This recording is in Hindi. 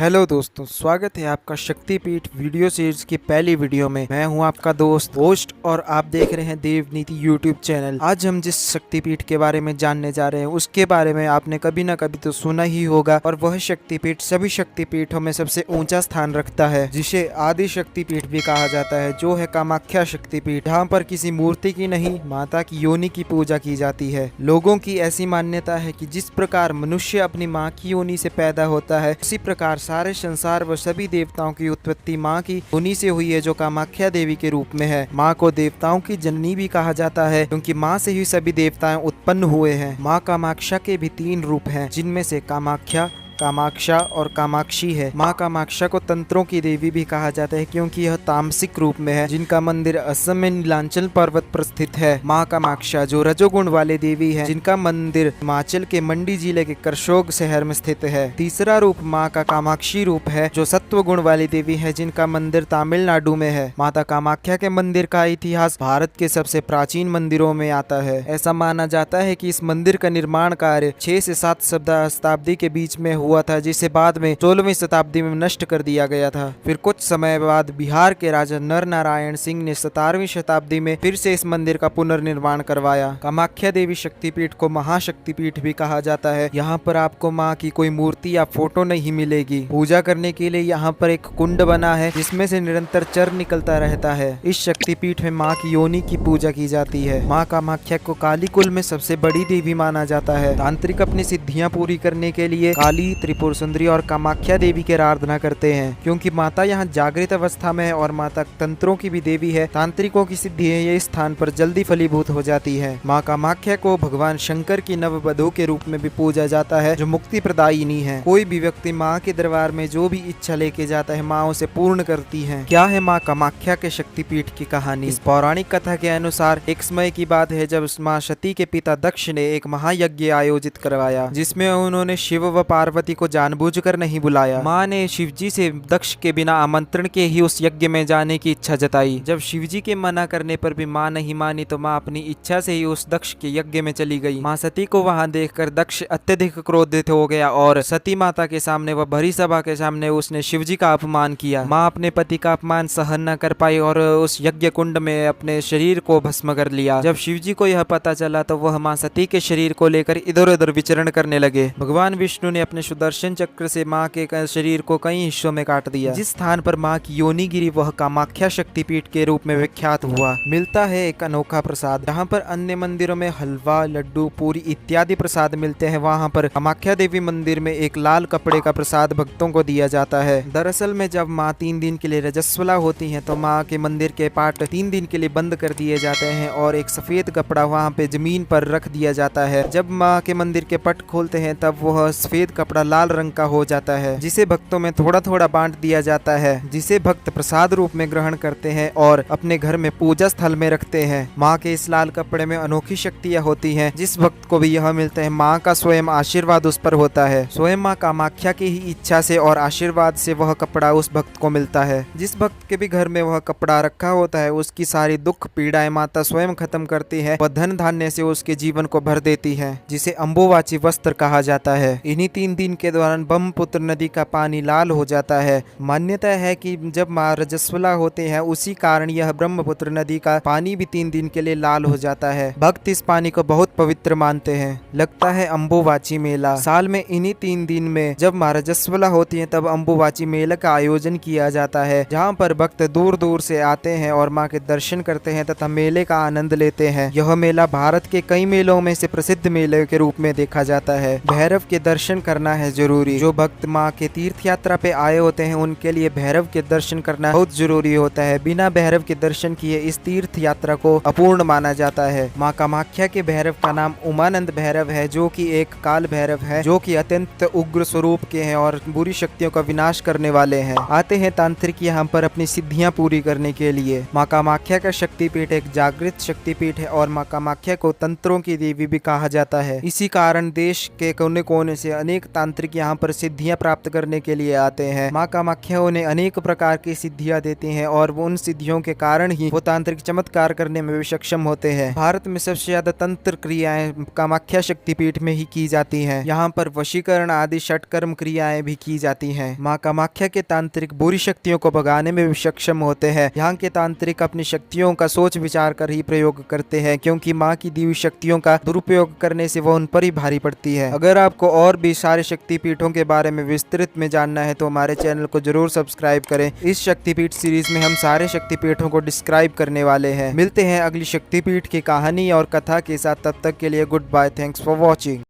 हेलो दोस्तों, स्वागत है आपका शक्तिपीठ वीडियो सीरीज की पहली वीडियो में। मैं हूं आपका दोस्त होस्ट और आप देख रहे हैं देवनीति यूट्यूब चैनल। आज हम जिस शक्तिपीठ के बारे में जानने जा रहे हैं उसके बारे में आपने कभी ना कभी तो सुना ही होगा, और वह शक्तिपीठ सभी शक्तिपीठों में सबसे ऊंचा स्थान रखता है, जिसे आदि शक्तिपीठ भी कहा जाता है, जो है कामाख्या शक्तिपीठ। यहाँ पर किसी मूर्ति की नहीं, माता की योनि की पूजा की जाती है। लोगों की ऐसी मान्यता है कि जिस प्रकार मनुष्य अपनी माँ की योनि से पैदा होता है, उसी प्रकार सारे संसार व सभी देवताओं की उत्पत्ति माँ की योनि से हुई है, जो कामाख्या देवी के रूप में है। माँ को देवताओं की जननी भी कहा जाता है, क्योंकि माँ से ही सभी देवताएं उत्पन्न हुए हैं। माँ कामाक्षा के भी 3 रूप हैं, जिनमें से कामाख्या, कामाक्षा और कामाक्षी है। माँ कामाक्षा को तंत्रों की देवी भी कहा जाता है, क्योंकि यह तामसिक रूप में है, जिनका मंदिर असम में नीलांचल पर्वत पर स्थित है। माँ कामाक्षा जो रजोगुण वाले देवी है, जिनका मंदिर हिमाचल के मंडी जिले के करशोग शहर में स्थित है। तीसरा रूप माँ का कामाक्षी रूप है, जो सत्व गुण वाली देवी है, जिनका मंदिर तमिलनाडु में है। माता कामाख्या के मंदिर का इतिहास भारत के सबसे प्राचीन मंदिरों में आता है। ऐसा माना जाता है कि इस मंदिर का निर्माण कार्य 6 से 7 शताब्दी के बीच में हुआ था, जिसे बाद में 16वीं शताब्दी में नष्ट कर दिया गया था। फिर कुछ समय बाद बिहार के राजा नर नारायण सिंह ने 17वीं शताब्दी में फिर से इस मंदिर का पुनर्निर्माण करवाया। कामाख्या देवी शक्तिपीठ को महाशक्तिपीठ भी कहा जाता है। यहाँ पर आपको माँ की कोई मूर्ति या फोटो नहीं मिलेगी। पूजा करने के लिए यहाँ पर एक कुंड बना है, जिसमें से निरंतर चर निकलता रहता है। इस शक्तिपीठ में माँ की योनि की पूजा की जाती है। माँ कामाख्या को काली कुल में सबसे बड़ी देवी माना जाता है। तांत्रिक अपनी सिद्धियां पूरी करने के लिए काली, त्रिपुर सुंदरी और कामाख्या देवी की आराधना करते हैं, क्योंकि माता यहाँ जागृत अवस्था में है और माता तंत्रों की भी देवी है। तांत्रिकों की सिद्धि है ये स्थान पर जल्दी फलीभूत हो जाती है। माँ कामाख्या को भगवान शंकर की नववधू के रूप में भी पूजा जाता है, जो मुक्ति प्रदायिनी है। कोई भी व्यक्ति माँ के दरबार में जो भी इच्छा लेके जाता है, माँ उसे पूर्ण करती है। क्या है माँ कामाख्या के शक्तिपीठ की कहानी? इस पौराणिक कथा के अनुसार एक समय की बात है, जब माँ सती के पिता दक्ष ने एक महायज्ञ आयोजित करवाया, जिसमें उन्होंने शिव व पार्वती को जानबूझकर नहीं बुलाया। माँ ने शिवजी से दक्ष के बिना आमंत्रण के ही उस यज्ञ में जाने की इच्छा जताई। जब शिवजी के मना करने पर भी माँ नहीं मानी, तो माँ अपनी इच्छा से ही उस दक्ष के यज्ञ में चली गई। माँ सती को वहां देखकर दक्ष अत्यधिक क्रोधित हो गया और सती माता के सामने व भरी सभा के सामने उसने शिवजी का अपमान किया। माँ अपने पति का अपमान सहन न कर पाई और उस यज्ञ कुंड में अपने शरीर को भस्म कर लिया। जब शिवजी को यह पता चला, तो वह माँ सती के शरीर को लेकर इधर उधर विचरण करने लगे। भगवान विष्णु ने अपने सुदर्शन चक्र से माँ के शरीर को कई हिस्सों में काट दिया। जिस स्थान पर माँ की योनि गिरी, वह कामाख्या शक्तिपीठ के रूप में विख्यात हुआ। मिलता है एक अनोखा प्रसाद। जहाँ पर अन्य मंदिरों में हलवा, लड्डू, पूरी इत्यादि प्रसाद मिलते हैं, वहाँ पर कामाख्या देवी मंदिर में एक लाल कपड़े का प्रसाद भक्तों को दिया जाता है। दरअसल में जब माँ 3 दिन के लिए रजस्वला होती है, तो माँ के मंदिर के पाट 3 दिन के लिए बंद कर दिए जाते हैं और एक सफेद कपड़ा वहाँ पे जमीन पर रख दिया जाता है। जब माँ के मंदिर के पट खोलते हैं, तब वह सफेद कपड़ा लाल रंग का हो जाता है, जिसे भक्तों में थोड़ा थोड़ा बांट दिया जाता है, जिसे भक्त प्रसाद रूप में ग्रहण करते हैं और अपने घर में पूजा स्थल में रखते हैं। माँ के इस लाल कपड़े में अनोखी शक्तियाँ होती हैं। जिस भक्त को भी यह मिलता है, माँ का स्वयं आशीर्वाद उस पर होता है। स्वयं माँ कामाख्या की ही इच्छा से और आशीर्वाद से वह कपड़ा उस भक्त को मिलता है। जिस भक्त के भी घर में वह कपड़ा रखा होता है, उसकी सारी दुख पीड़ाएं माता स्वयं खत्म करती है व धन धान्य से उसके जीवन को भर देती है, जिसे अम्बुवाची वस्त्र कहा जाता है। इन्हीं 3 दिन के दौरान ब्रह्मपुत्र नदी का पानी लाल हो जाता है। मान्यता है कि जब माँ रजस्वला होते हैं, उसी कारण यह ब्रह्मपुत्र नदी का पानी भी 3 दिन के लिए लाल हो जाता है। भक्त इस पानी को बहुत पवित्र मानते हैं। लगता है अम्बुवाची मेला। साल में इन्हीं 3 दिन में जब माँ रजस्वला होती है, तब अम्बुवाची मेला का आयोजन किया जाता है, जहाँ पर भक्त दूर दूर से आते हैं और माँ के दर्शन करते हैं तथा मेले का आनंद लेते हैं। यह मेला भारत के कई मेलों में से प्रसिद्ध मेले के रूप में देखा जाता है। भैरव के दर्शन करना है जरूरी। जो भक्त माँ के तीर्थ यात्रा पे आए होते हैं, उनके लिए भैरव के दर्शन करना बहुत जरूरी होता है। बिना भैरव के दर्शन किए इस तीर्थ यात्रा को अपूर्ण माना जाता है। माँ कामाख्या के भैरव का नाम उमानंद भैरव है, जो कि एक काल भैरव है, जो कि अत्यंत उग्र स्वरूप के हैं और बुरी शक्तियों का विनाश करने वाले हैं। आते हैं तांत्रिक यहाँ पर अपनी सिद्धियां पूरी करने के लिए। माँ कामाख्या का शक्तिपीठ एक जागृत शक्तिपीठ है और माँ कामाख्या को तंत्रों की देवी भी कहा जाता है। इसी कारण देश के कोने कोने से अनेक तांत्रिक तांत्रिक यहाँ पर सिद्धियां प्राप्त करने के लिए आते हैं। माँ कामाख्या उन्हें अनेक प्रकार की सिद्धियां देती हैं और वो उन सिद्धियों के कारण ही वो तांत्रिक चमत्कार करने में भी सक्षम होते हैं। भारत में सबसे ज्यादा तंत्र क्रियाएं कामाख्या शक्तिपीठ में ही की जाती हैं। यहाँ पर वशीकरण आदि षटकर्म क्रियाएं भी की जाती हैं। माँ कामाख्या के तांत्रिक बुरी शक्तियों को भगाने में भी सक्षम होते हैं। यहाँ के तांत्रिक अपनी शक्तियों का सोच विचार कर ही प्रयोग करते हैं, क्योंकि माँ की दी हुई शक्तियों का दुरुपयोग करने से वो उन पर ही भारी पड़ती है। अगर आपको और भी सारे शक्तिपीठों के बारे में विस्तृत में जानना है तो हमारे चैनल को जरूर सब्सक्राइब करें। इस शक्तिपीठ सीरीज में हम सारे शक्तिपीठों को डिस्क्राइब करने वाले हैं। मिलते हैं अगली शक्तिपीठ की कहानी और कथा के साथ, तब तक के लिए goodbye, thanks for watching.